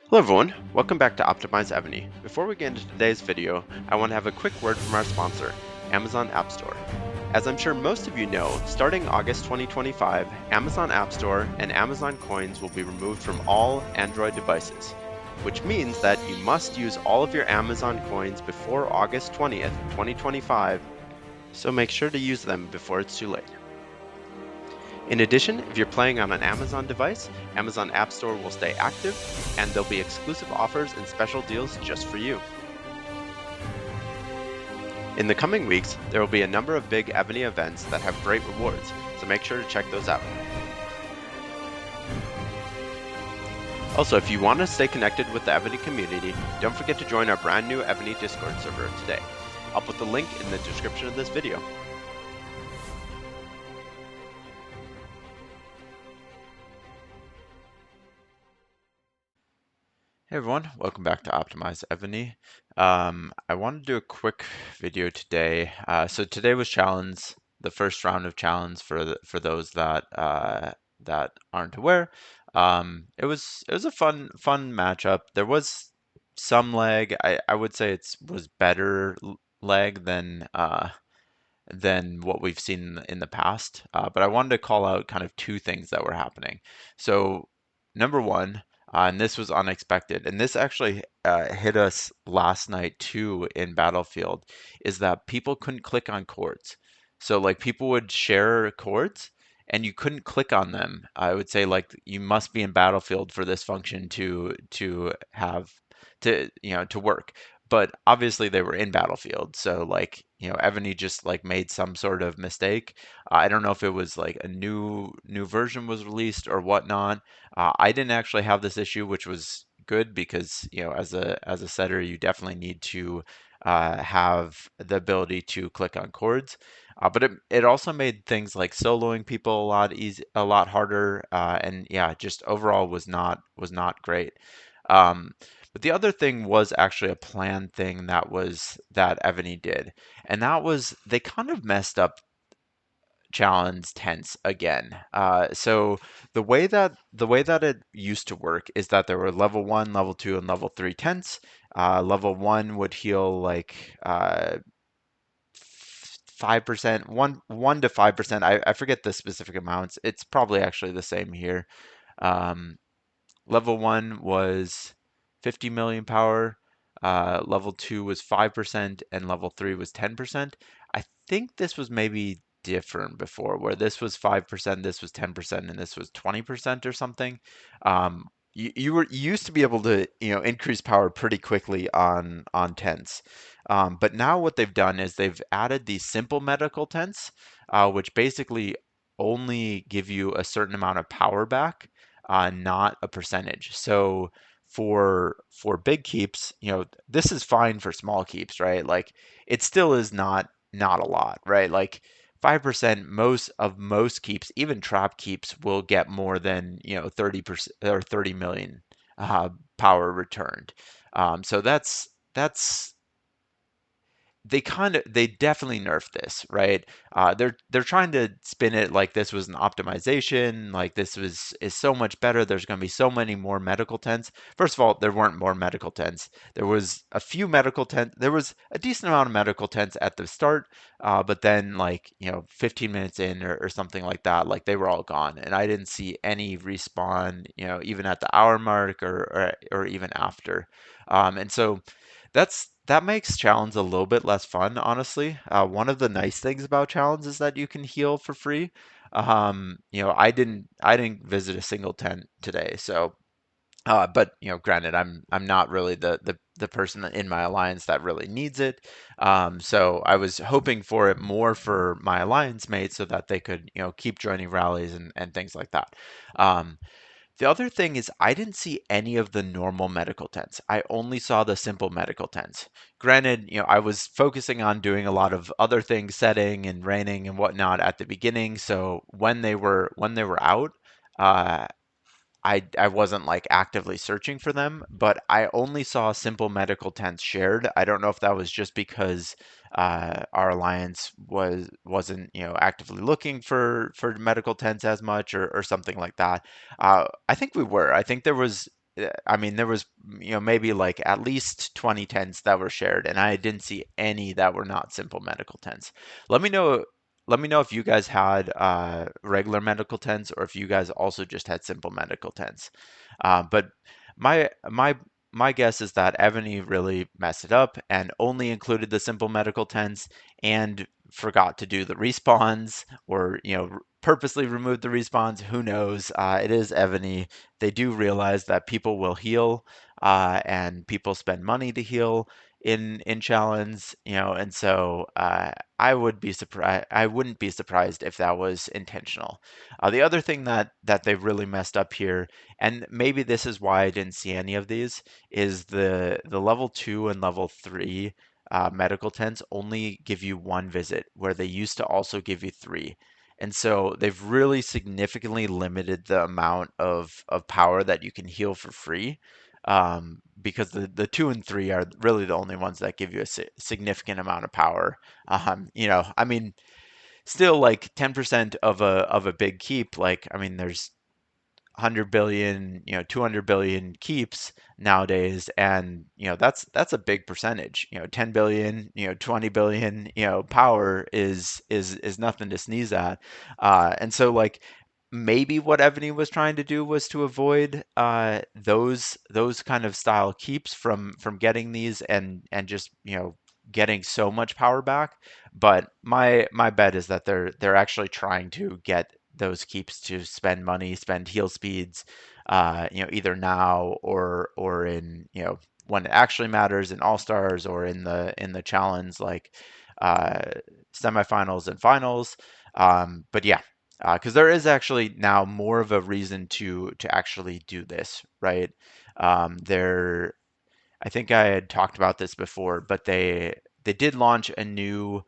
Hello everyone, welcome back to OptimizEvony. Before we get into today's video, I want to have a quick word from our sponsor, Amazon App Store. As I'm sure most of you know, starting August 2025, Amazon App Store and Amazon Coins will be removed from all Android devices, which means that you must use all of your Amazon Coins before August 20th, 2025, so make sure to use them before it's too late. In addition, if you're playing on an Amazon device, Amazon App Store will stay active, and there'll be exclusive offers and special deals just for you. In the coming weeks, there will be a number of big Evony events that have great rewards, so make sure to check those out. Also, if you want to stay connected with the Evony community, don't forget to join our brand new Evony Discord server today. I'll put the link in the description of this video. Hey everyone, welcome back to OptimizEvony. I want to do a quick video today. So today was Chalons, the first round of Chalons for those that aren't aware. It was a fun matchup. There was some lag. I would say it was better lag than what we've seen in the past. But I wanted to call out kind of two things that were happening. So number one, and this was unexpected, and this actually hit us last night too in Battlefield, is that people couldn't click on chords. So like people would share chords and you couldn't click on them. I would say like you must be in Battlefield for this function to have to work. But obviously they were in Battlefield, so like Evony just like made some sort of mistake. I don't know if it was like a new version was released or whatnot. I didn't actually have this issue, which was good because as a setter, you definitely need to have the ability to click on chords. But it also made things like soloing people a lot harder, and yeah, just overall was not great. Um, but the other thing was actually a planned thing that Evany did, and that was they kind of messed up Chalons tents again. So the way that it used to work is that there were level one, level two, and level three tents. Level one would heal like 5%, one to 5%. I forget the specific amounts. It's probably actually the same here. Um, Level one was 50 million power. Level two was 5%, and level three was 10%. I think this was maybe different before, where this was 5%, this was 10%, and this was 20% or something. You used to be able to increase power pretty quickly on tents, but now what they've done is they've added these simple medical tents, which basically only give you a certain amount of power back, not a percentage. So for big keeps, this is fine for small keeps, right? Like it still is not a lot, right? Like 5% most keeps, even trap keeps, will get more than 30% or 30 million uh, power returned. So that's they definitely nerfed this, right? They're trying to spin it like this was an optimization, like this was is so much better. There's going to be so many more medical tents. First of all, there weren't more medical tents. There was a few medical tents. There was a decent amount of medical tents at the start, but then like 15 minutes in or something like that, like they were all gone, and I didn't see any respawn, even at the hour mark or even after. And so that makes Challenge a little bit less fun, honestly. One of the nice things about Challenge is that you can heal for free. I didn't visit a single tent today, so but granted, I'm not really the person in my alliance that really needs it. So I was hoping for it more for my alliance mates so that they could keep joining rallies and things like that. Um, the other thing is I didn't see any of the normal medical tents. I only saw the simple medical tents. Granted, I was focusing on doing a lot of other things, setting and raining and whatnot at the beginning. So when they were out, uh, I wasn't like actively searching for them, but I only saw simple medical tents shared. I don't know if that was just because our alliance wasn't actively looking for medical tents as much or something like that. I think we were. I think there was. I mean, there was, maybe like at least 20 tents that were shared, and I didn't see any that were not simple medical tents. Let me know, let me know if you guys had regular medical tents or if you guys also just had simple medical tents. But my my my guess is that Evany really messed it up and only included the simple medical tents and forgot to do the respawns or purposely removed the respawns. Who knows? It is Evany. They do realize that people will heal, and people spend money to heal in Chalons, and so I would be surprised. I wouldn't be surprised if that was intentional. The other thing that they've really messed up here, and maybe this is why I didn't see any of these, is the level 2 and level 3 medical tents only give you one visit, where they used to also give you three. And so they've really significantly limited the amount of power that you can heal for free, because the two and three are really the only ones that give you a significant amount of power. I mean, still like 10% of a big keep. Like, I mean, there's 100 billion, 200 billion keeps nowadays, and that's a big percentage. 10 billion, 20 billion, power is nothing to sneeze at. And so like maybe what Evany was trying to do was to avoid those kind of style keeps from getting these and just getting so much power back. But my bet is that they're actually trying to get those keeps to spend money, spend heal speeds, either now or in when it actually matters in All Stars or in the challenge like uh, semifinals and finals. But yeah, because there is actually now more of a reason to actually do this, right? There, I think I had talked about this before, but they did launch a new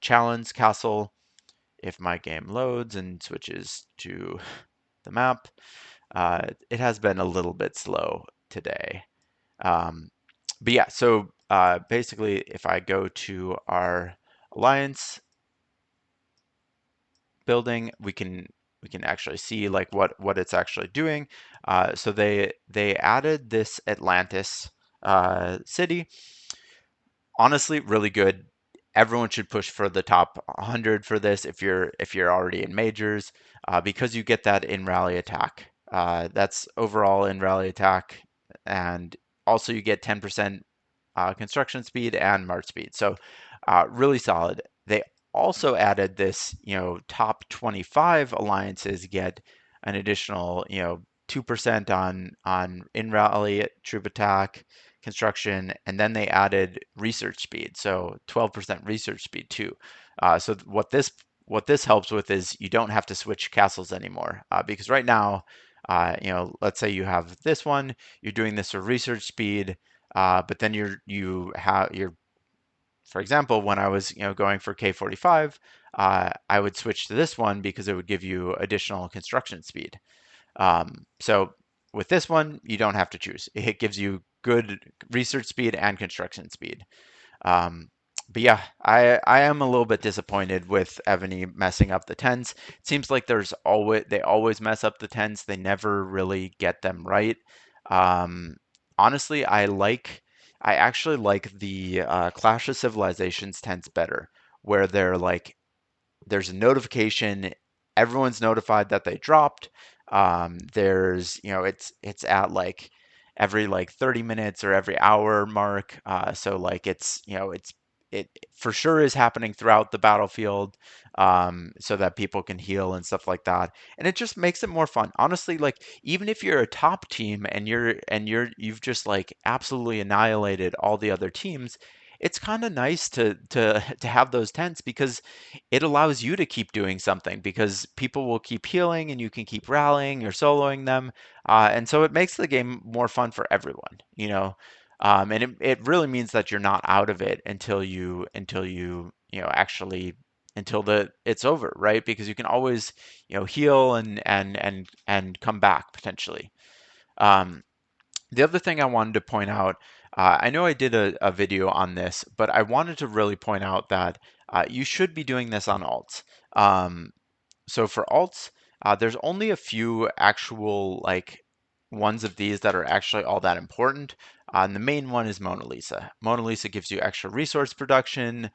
challenge castle. If my game loads and switches to the map, it has been a little bit slow today. Um, but yeah, so basically, if I go to our alliance building, we can actually see like what it's actually doing. So they added this Atlantis city. Honestly, really good. Everyone should push for the top 100 for this if you're already in majors, because you get that in rally attack. That's overall in rally attack, and also you get 10% construction speed and march speed. So really solid. They also added this, top 25 alliances get an additional, 2% on in rally, troop attack, construction, and then they added research speed, so 12% research speed too. So what this helps with is you don't have to switch castles anymore, because right now, let's say you have this one, you're doing this for research speed, but then you're, for example, when I was going for K45, I would switch to this one because it would give you additional construction speed. So with this one, you don't have to choose. It gives you good research speed and construction speed. Um, but yeah, I am a little bit disappointed with Evany messing up the tens. It seems like they always mess up the tens. They never really get them right. Um, honestly, I actually like the Clash of Civilizations tens better, where they're like there's a notification, everyone's notified that they dropped. There's, it's at like every like 30 minutes or every hour mark. So like it for sure is happening throughout the battlefield, so that people can heal and stuff like that. And it just makes it more fun. Honestly, like even if you're a top team and you've just like absolutely annihilated all the other teams, it's kind of nice to have those tents because it allows you to keep doing something because people will keep healing and you can keep rallying or soloing them. And so it makes the game more fun for everyone. And it really means that you're not out of it actually until it's over, right? Because you can always, heal and come back potentially. Um, the other thing I wanted to point out, I know I did a video on this, but I wanted to really point out that you should be doing this on alts. So for alts, there's only a few actual like ones of these that are actually all that important. And the main one is Mona Lisa. Mona Lisa gives you extra resource production,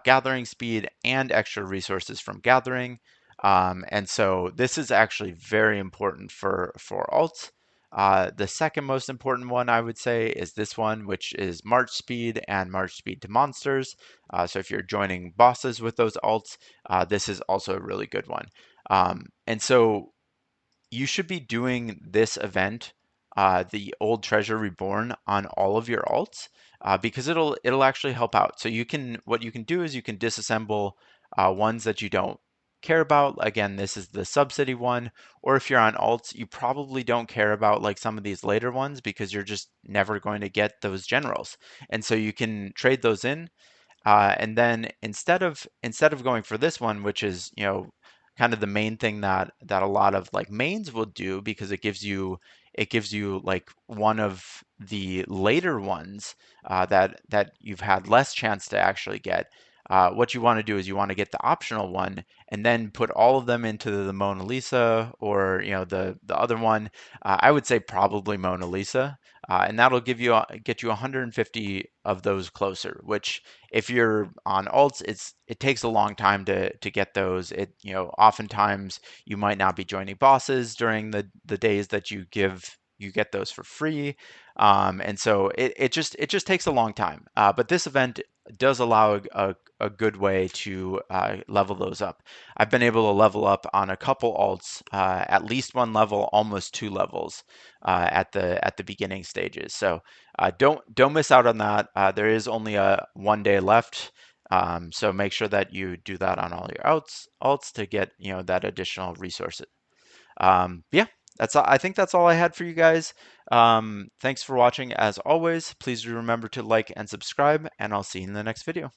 gathering speed, and extra resources from gathering. And so this is actually very important for alts. The second most important one I would say is this one, which is March speed and March speed to monsters. So if you're joining bosses with those alts, this is also a really good one. And so you should be doing this event, the Old Treasure Reborn, on all of your alts because it'll actually help out. So what you can do is you can disassemble ones that you don't care about. Again, this is the subsidy one. Or if you're on alts, you probably don't care about like some of these later ones because you're just never going to get those generals. And so you can trade those in and then instead of going for this one, which is kind of the main thing that a lot of like mains will do because it gives you like one of the later ones that you've had less chance to actually get. What you want to do is you want to get the optional one and then put all of them into the Mona Lisa or the other one. I would say probably Mona Lisa, and that'll get you 150 of those closer, which if you're on alts, it takes a long time to get those. Oftentimes you might not be joining bosses during the days that you get those for free. And so it just takes a long time. But this event does allow a good way to level those up. I've been able to level up on a couple alts, at least one level, almost two levels at the beginning stages. So don't miss out on that. There is only a 1 day left, so make sure that you do that on all your alts to get that additional resources. Yeah, I think that's all I had for you guys. Thanks for watching as always. Please remember to like and subscribe, and I'll see you in the next video.